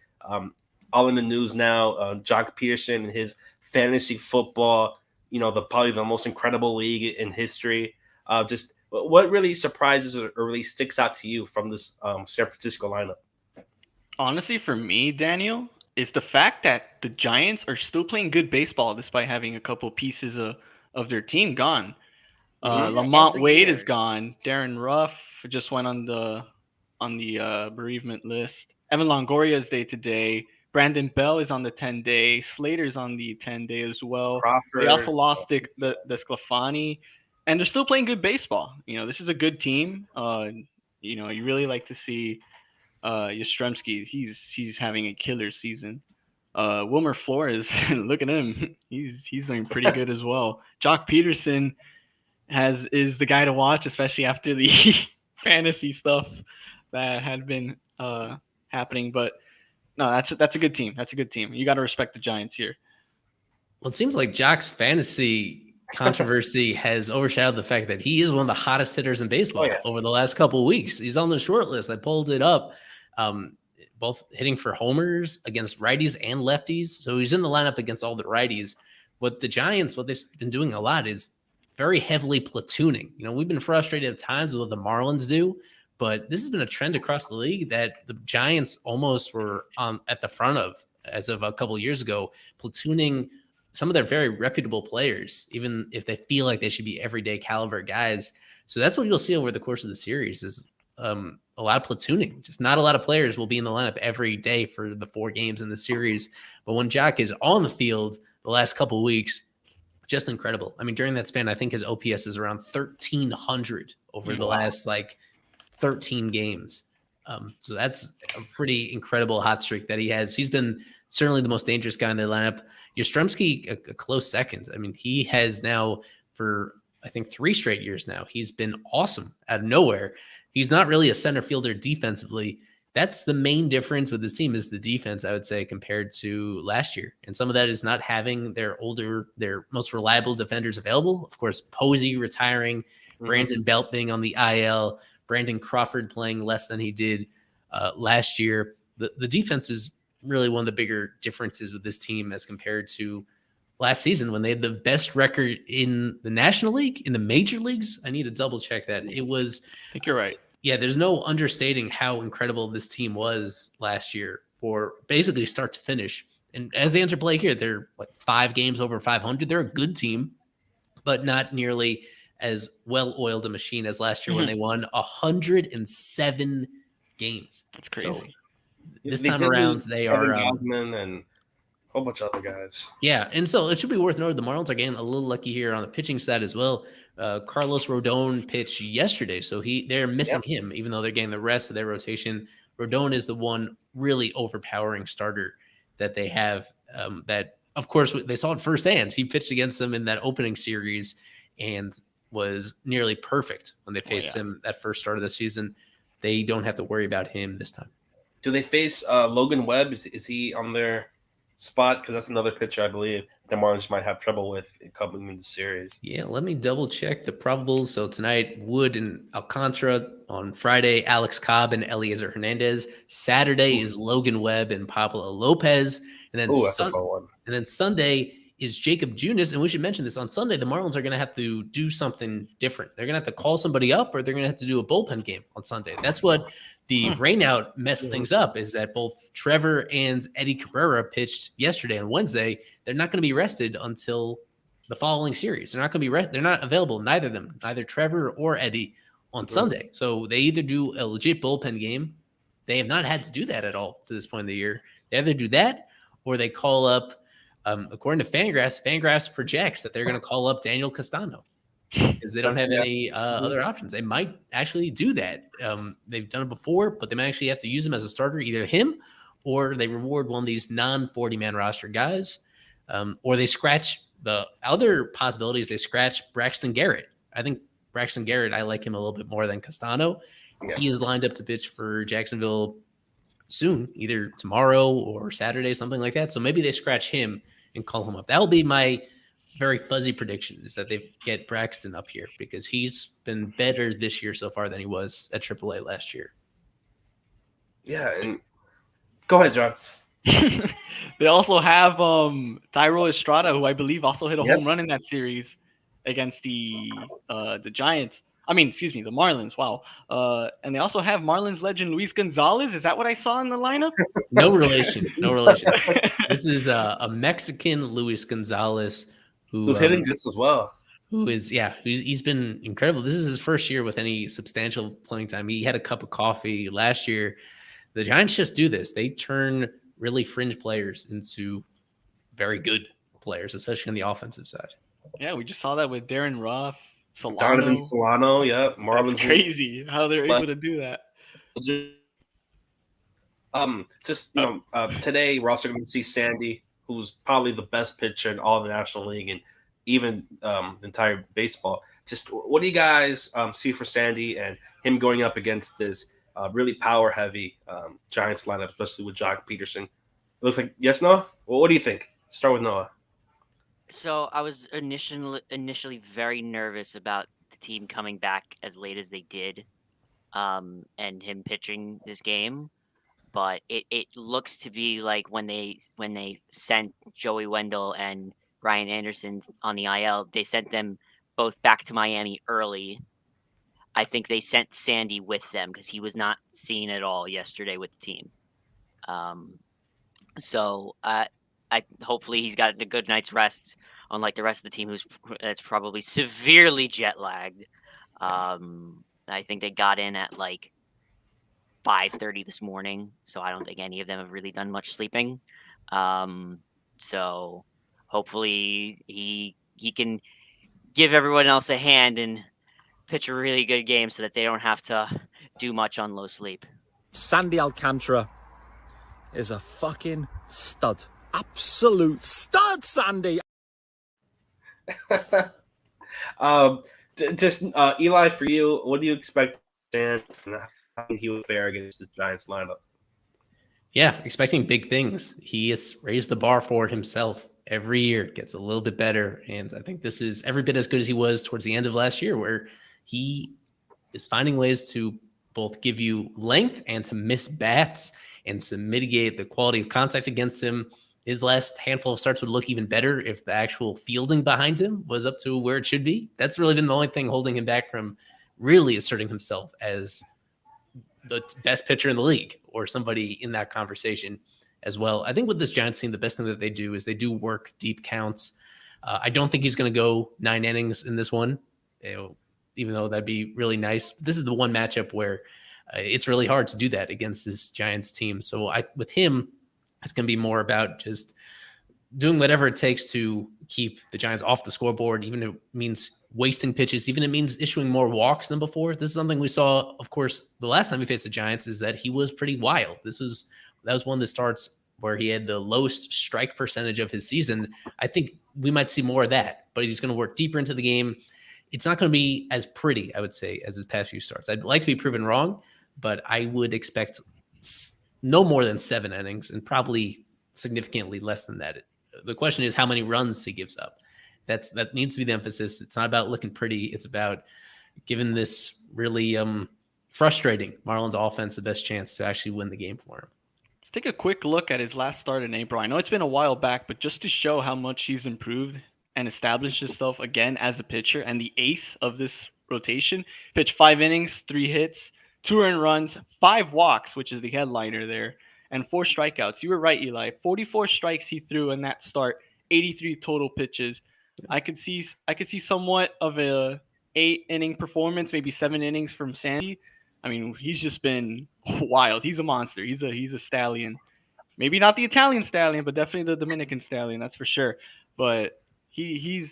all in the news now. Jock Peterson and his fantasy football, probably the most incredible league in history. Just what really surprises or really sticks out to you from this San Francisco lineup? Honestly, for me, Daniel, is the fact that the Giants are still playing good baseball despite having a couple pieces of their team gone. Lamont Every Wade year. is gone. Darren Ruff just went on the bereavement list. Evan Longoria is day to day. Brandon Bell is on the 10-day. Slater's on the 10-day as well. They also Crawford, lost the Sclafani, and they're still playing good baseball. This is a good team. You really like to see Yastrzemski. He's having a killer season. Wilmer Flores, look at him. He's doing pretty good as well. Jock Peterson is the guy to watch, especially after the fantasy stuff that had been happening. But no, that's a good team. That's a good team. You got to respect the Giants here. Well, it seems like Jock's fantasy controversy has overshadowed the fact that he is one of the hottest hitters in baseball over the last couple of weeks. He's on the short list. I pulled it up. Both hitting for homers against righties and lefties. So he's in the lineup against all the righties. What the Giants, what they've been doing a lot is very heavily platooning. We've been frustrated at times with what the Marlins do, but this has been a trend across the league that the Giants almost were at the front of as of a couple of years ago, platooning some of their very reputable players, even if they feel like they should be everyday caliber guys. So that's what you'll see over the course of the series is a lot of platooning. Just not a lot of players will be in the lineup every day for the 4 games in the series. But when Jock is on the field the last couple of weeks, just incredible. I mean, during that span, I think his OPS is around 1,300 over the last 13 games. So that's a pretty incredible hot streak that he has. He's been certainly the most dangerous guy in their lineup. Yastrzemski, a close second. I mean, he has now for, I think, 3 straight years now, he's been awesome out of nowhere. He's not really a center fielder defensively. That's the main difference with this team is the defense, I would say, compared to last year. And some of that is not having their most reliable defenders available. Of course, Posey retiring, Brandon Belt being on the IL, Brandon Crawford playing less than he did last year. The defense is really one of the bigger differences with this team as compared to last season when they had the best record in the National League, in the major leagues. I need to double check that. I think you're right. Yeah, there's no understating how incredible this team was last year for basically start to finish. And as they enter play here, they're 5 games over 500. They're a good team, but not nearly as well-oiled a machine as last year when they won 107 games. That's crazy. So this time around, they are Gosman and a whole bunch of other guys. Yeah, and so it should be worth noting the Marlins are getting a little lucky here on the pitching side as well. Carlos Rodon pitched yesterday, so they're missing him, even though they're getting the rest of their rotation. Rodon is the one really overpowering starter that they have. That, of course, they saw it firsthand. He pitched against them in that opening series and was nearly perfect when they faced him that first start of the season. They don't have to worry about him this time. Do they face Logan Webb? Is he on their spot? Because that's another pitcher I believe the Marlins might have trouble with coming into the series. Yeah, let me double check the probables. So tonight, Wood and Alcantara. On Friday, Alex Cobb and Eliezer Hernandez. Saturday is Logan Webb and Pablo Lopez. And then that's a fun one. And then Sunday is Jacob Junis. And we should mention this. On Sunday, the Marlins are going to have to do something different. They're going to have to call somebody up or they're going to have to do a bullpen game on Sunday. That's what the rainout messed things up, is that both Trevor and Eddie Cabrera pitched yesterday and Wednesday. They're not going to be rested until the following series. They're not going to be They're not available, neither of them, neither Trevor or Eddie, on Sunday. So they either do a legit bullpen game. They have not had to do that at all to this point in the year. They either do that or they call up, according to Fangraphs projects that they're going to call up Daniel Castano, because they don't have any other options. They might actually do that. They've done it before, but they might actually have to use him as a starter, either him or they reward one of these non-40-man roster guys, or they scratch the other possibilities. They scratch Braxton Garrett. I think Braxton Garrett, I like him a little bit more than Castano. Yeah. He is lined up to pitch for Jacksonville soon, either tomorrow or Saturday, something like that. So maybe they scratch him and call him up. That will be my very fuzzy prediction is that they get Braxton up here because he's been better this year so far than he was at AAA last year. Yeah, and go ahead, John. They also have Thairo Estrada, who I believe also hit a Yep. home run in that series against the Giants. I mean, excuse me, the Marlins. Wow. And they also have Marlins legend Luis Gonzalez. Is that what I saw in the lineup? No relation. No relation. This is a Mexican Luis Gonzalez Who's hitting just as well. He's been incredible. This is his first year with any substantial playing time. He had a cup of coffee last year. The Giants just do this. They turn really fringe players into very good players, especially on the offensive side. Yeah, we just saw that with Darren Ruff, Solano. Donovan Solano, yeah. Marlins. That's crazy how they're able to do that. Today we're also going to see Sandy, who's probably the best pitcher in all the National League and even the entire baseball. Just what do you guys see for Sandy and him going up against this really power-heavy Giants lineup, especially with Jock Peterson? It looks like yes, Noah? Well, what do you think? Start with Noah. So I was initially very nervous about the team coming back as late as they did, and him pitching this game. But it looks to be like when they sent Joey Wendell and Ryan Anderson on the IL, they sent them both back to Miami early. I think they sent Sandy with them because he was not seen at all yesterday with the team. So I hopefully he's got a good night's rest, unlike the rest of the team that's probably severely jet lagged. I think they got in at like 5:30 this morning, so I don't think any of them have really done much sleeping. So hopefully he can give everyone else a hand and pitch a really good game so that they don't have to do much on low sleep. Sandy Alcantara is a fucking stud. Absolute stud, Sandy. Eli, for you, what do you expect and how he would fare against the Giants lineup? Yeah, expecting big things. He has raised the bar for himself every year, gets a little bit better. And I think this is every bit as good as he was towards the end of last year, where he is finding ways to both give you length and to miss bats and to mitigate the quality of contact against him. His last handful of starts would look even better if the actual fielding behind him was up to where it should be. That's really been the only thing holding him back from really asserting himself as the best pitcher in the league or somebody in that conversation as well. I think with this Giants team, the best thing that they do is they do work deep counts. I don't think he's going to go 9 innings in this one, even though that'd be really nice. This is the one matchup where it's really hard to do that against this Giants team. So with him, it's going to be more about just doing whatever it takes to keep the Giants off the scoreboard, even if it means wasting pitches, even if it means issuing more walks than before. This is something we saw, of course, the last time we faced the Giants, is that he was pretty wild. That was one of the starts where he had the lowest strike percentage of his season. I think we might see more of that, but he's going to work deeper into the game. It's not going to be as pretty, I would say, as his past few starts. I'd like to be proven wrong, but I would expect no more than 7 innings and probably significantly less than that. The question is how many runs he gives up. That needs to be the emphasis. It's not about looking pretty. It's about giving this really frustrating Marlins offense the best chance to actually win the game for him. Let's take a quick look at his last start in April. I know it's been a while back, but just to show how much he's improved and established himself again as a pitcher and the ace of this rotation, pitched 5 innings, 3 hits, 2 earned runs, 5 walks, which is the headliner there, and 4 strikeouts. You were right, Eli. 44 strikes he threw in that start, 83 total pitches. I could see somewhat of a 8-inning performance, maybe 7 innings from Sandy. I mean, he's just been wild. He's a monster. He's a stallion. Maybe not the Italian stallion, but definitely the Dominican stallion. That's for sure. But he's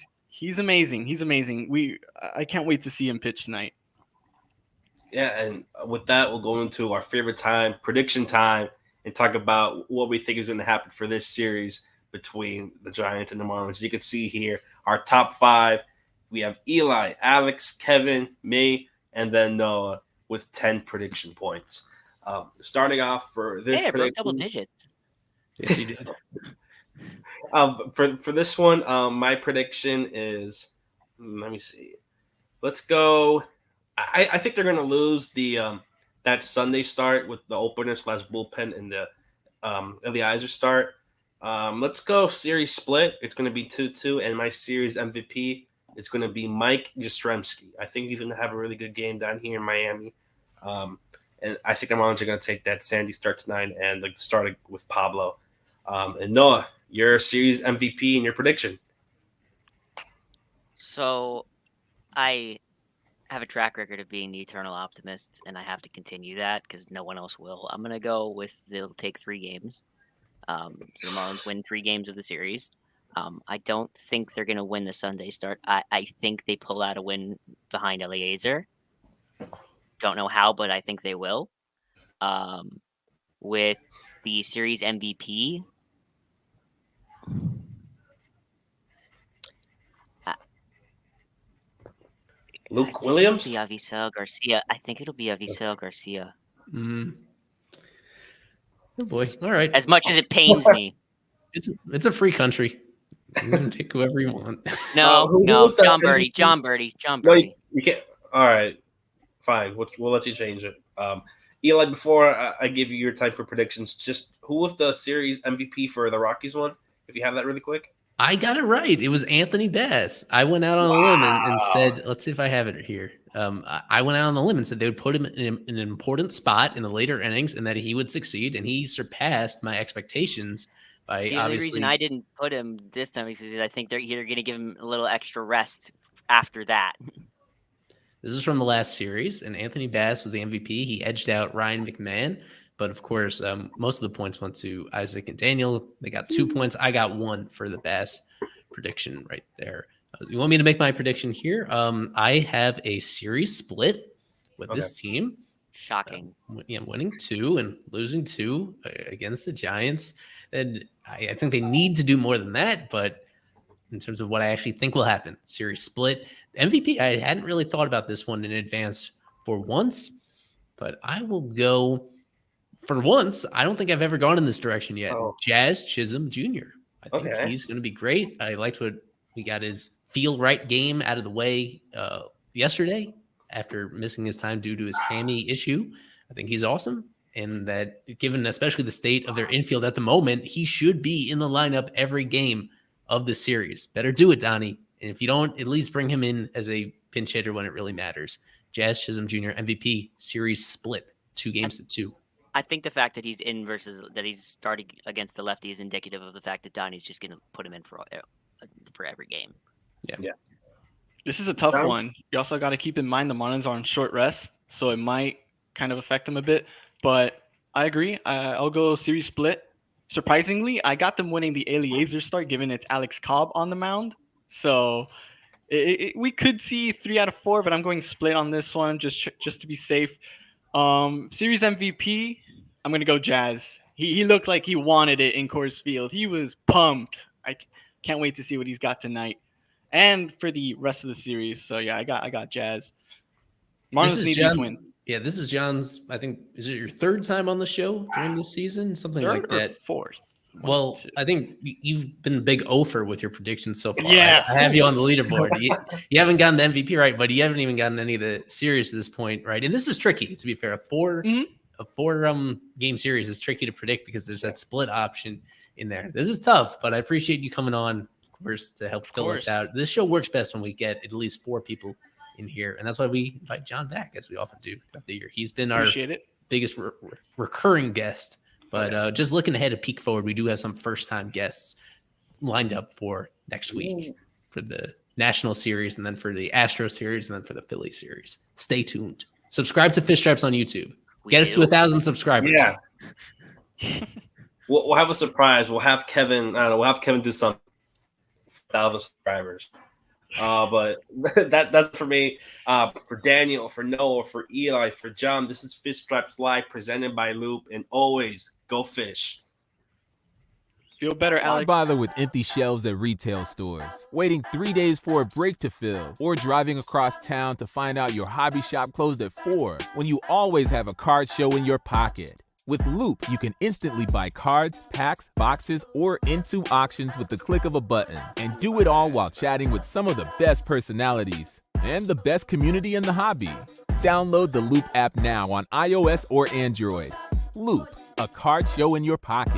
amazing. He's amazing. I can't wait to see him pitch tonight. Yeah, and with that, we'll go into our favorite time, prediction time, and talk about what we think is going to happen for this series between the Giants and the Marlins. You can see here our top 5. We have Eli, Alex, Kevin, me, and then Noah with 10 prediction points. Starting off for this Hey, I broke prediction, double digits. Yes, you did. For this one, my prediction is, let me see. Let's go. I think they're going to lose the that Sunday start with the opener / bullpen and the Eliezer start. Let's go series split. It's going to be 2-2, and my series MVP is going to be Mike Yastrzemski. I think he's going to have a really good game down here in Miami. And I think the Marlins are going to take that Sandy start tonight and start with Pablo. And Noah, your series MVP and your prediction. So I have a track record of being the eternal optimist, and I have to continue that because no one else will. I'm going to go with they'll take 3 games. So the Marlins win 3 games of the series. I don't think they're going to win the Sunday start. I think they pull out a win behind Eliezer. Don't know how, but I think they will. With the series MVP, Luke Williams? It'll be Avisel Garcia. I think it'll be Avisel Garcia. Oh boy! All right. As much as it pains me, it's a free country. You can pick whoever you want. No, who was that John Birdie. No, you can't. All right, fine. We'll let you change it. Eli, before I give you your time for predictions, just who was the series MVP for the Rockies one? If you have that really quick. I got it right. It was Anthony Bass. I went out on a limb and said, let's see if I have it here. I went out on the limb and said they would put him in an important spot in the later innings and that he would succeed. And he surpassed my expectations by the only reason I didn't put him this time is because I think they're either going to give him a little extra rest after that. This is from the last series, and Anthony Bass was the MVP. He edged out Ryan McMahon. But of course, most of the points went to Isaac and Daniel. They got 2 points. I got 1 for the Bass prediction right there. You want me to make my prediction here? I have a series split with this team. Shocking. Winning 2 and losing 2 against the Giants. And I think they need to do more than that. But in terms of what I actually think will happen, series split. MVP, I hadn't really thought about this one in advance for once. But I will go... For once, I don't think I've ever gone in this direction yet. Jazz Chisholm Jr. I think he's going to be great. I liked what we got his feel right game out of the way yesterday after missing his time due to his hammy issue. I think he's awesome. And that given especially the state of their infield at the moment, he should be in the lineup every game of the series. Better do it, Donnie. And if you don't, at least bring him in as a pinch hitter when it really matters. Jazz Chisholm Jr. MVP series split 2-2. I think the fact that he's in versus that he's starting against the lefty is indicative of the fact that Donnie's just going to put him in for every game. Yeah. This is a tough one. You also got to keep in mind the Marlins are on short rest, so it might kind of affect them a bit. But I agree. I'll go series split. Surprisingly, I got them winning the Eliezer start, given it's Alex Cobb on the mound. So we could see 3 out of 4, but I'm going split on this one just to be safe. Series MVP, I'm going to go Jazz. He looked like he wanted it in Coors Field. He was pumped. I can't wait to see what he's got tonight and for the rest of the series. So, yeah, I got Jazz. Marlins need to win. Yeah, this is John's, I think, is it your 3rd time on the show during this season? Something like that. 4th. Well, I think you've been a big offer with your predictions so far. Yeah. I have you on the leaderboard. You haven't gotten the MVP right, but you haven't even gotten any of the series at this point, right? And this is tricky, to be fair. A four game series is tricky to predict because there's that split option in there. This is tough, but I appreciate you coming on, of course, to help fill us out. This show works best when we get at least 4 people in here, and that's why we invite John back, as we often do throughout the year. He's been our biggest recurring guest. But just looking ahead to peek forward, we do have some first-time guests lined up for next week for the National Series and then for the Astro Series and then for the Philly Series. Stay tuned. Subscribe to Fish Stripes on YouTube. Get us to 1,000 subscribers. Yeah. We'll have a surprise. We'll have Kevin. I don't know. We'll have Kevin do something. 1,000 subscribers. But that's for me. For Daniel, for Noah, for Eli, for John. This is Fish Stripes Live, presented by Loop, and always go fish. Feel better, Alex. Why bother with empty shelves at retail stores, waiting 3 days for a break to fill, or driving across town to find out your hobby shop closed at 4 when you always have a card show in your pocket? With Loop, you can instantly buy cards, packs, boxes, or into auctions with the click of a button. And do it all while chatting with some of the best personalities and the best community in the hobby. Download the Loop app now on iOS or Android. Loop, a card show in your pocket.